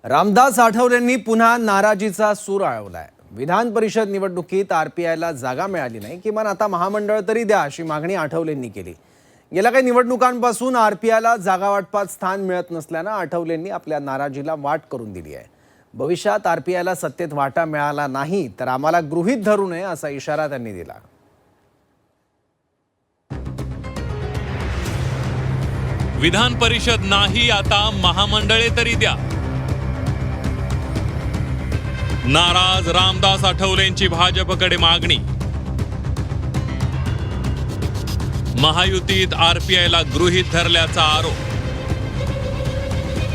रामदास आठवलेंनी पुन्हा नाराजीचा सूर आळवलाय। विधान परिषद निवडणुकीत आरपीआयला जागा मिळाली नाही, किमान आता महामंडळ तरी द्या अशी मागणी आठवलेंनी केली। गेल्या काही निवडणुकांपासून आरपीआयला जागा वाटपात स्थान मिळत नसल्याने आठवलेंनी आपल्या नाराजीला वाट करून दिली आहे। भविष्यात आरपीआयला सत्तेत वाटा मिळाला नाही तर आम्हाला गृहीत धरू नये असा इशारा त्यांनी दिला। विधान परिषद नाही, आता महामंडळे तरी द्या। नाराज रामदास आठवलेंची भाजपकडे मागणी। महायुतीत आरपीआयला गृहीत धरल्याचा आरोप।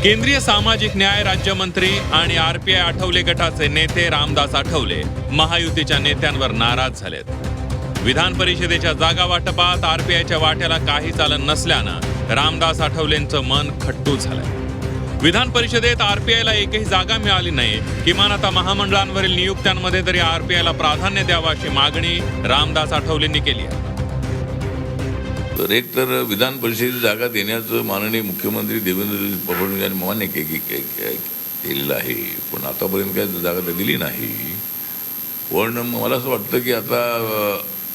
केंद्रीय सामाजिक न्याय राज्यमंत्री आणि आरपीआय आठवले गटाचे नेते रामदास आठवले महायुतीच्या नेत्यांवर नाराज झालेत। विधान परिषदेच्या जागा वाटपात आरपीआयच्या वाट्याला काही चालत नसल्यानं रामदास आठवलेंचं मन खट्टू झालंय। विधान परिषदेत आरपीआयला एकही जागा मिळाली नाही, किमान आता महामंडळांवरील नियुक्त्यांमध्ये तरी आरपीआयला प्राधान्य द्यावं अशी मागणी रामदास आठवलेंनी केली आहे। तर एक तर विधान परिषदेची जागा देण्याचं माननीय मुख्यमंत्री देवेंद्र फडणवीस यांनी मान्य केलेलं आहे, पण आतापर्यंत काही जागा तर दिली नाही। पण मला असं वाटतं की आता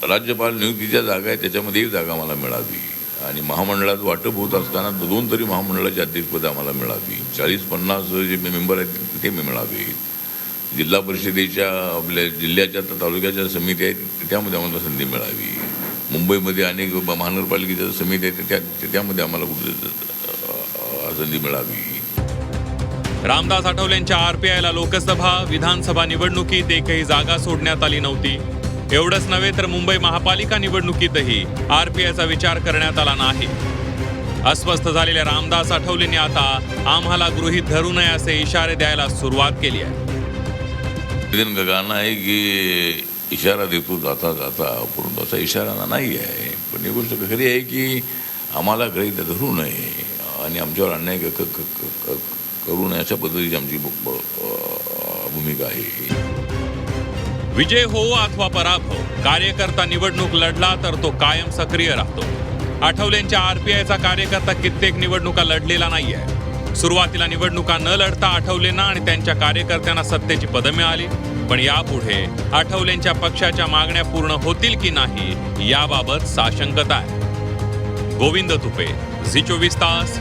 राज्यपाल नियुक्तीच्या जागा आहे त्याच्यामध्ये एक जागा मला मिळावी आणि महामंडळात वाटप होत असताना दोन तरी महामंडळाची अध्यक्षपद आम्हाला मिळावी। 40-50 जे मेंबर आहेत ते मिळावे। जिल्हा परिषदेच्या आपल्या जिल्ह्याच्या तालुक्याच्या समिती आहेत त्यामध्ये आम्हाला संधी मिळावी। मुंबईमध्ये अनेक महानगरपालिकेच्या समिती आहेत त्यामध्ये आम्हाला संधी मिळावी। रामदास आठवलेंच्या आरपीआयला लोकसभा विधानसभा निवडणुकीत एकही जागा सोडण्यात आली नव्हती। एवढंच नव्हे तर मुंबई महापालिका निवडणुकीतही आरपीआयचा विचार करण्यात आला नाही। अस्वस्थ झालेल्या रामदास आठवलेंनी आता आम्हाला गृहीत धरू नये असे इशारे द्यायला सुरुवात केली आहे। गाणं आहे की इशारा देतो जाता जाता, परंतु असा इशारा नाही आहे। पण ही गोष्ट खरी आहे की आम्हाला गृहीत धरू नये आणि आमच्यावर अन्याय करू नये अशा पद्धतीची आमची भूमिका आहे। विजय हो अथवा पराभव, कार्यकर्ता निवडणूक लढला तर तो कायम सक्रिय राहतो। आठवलेंच्या आरपीआयचा कार्यकर्ता कित्येक निवडणुका लढलेला नाहीये। सुरुवातीला निवडणुका न लढता आठवलेंना आणि त्यांच्या कार्यकर्त्यांना सत्तेची पदं मिळाली, पण यापुढे आठवलेंच्या पक्षाच्या मागण्या पूर्ण होतील की नाही याबाबत साशंकता आहे। गोविंद तुपे, झी 24 तास,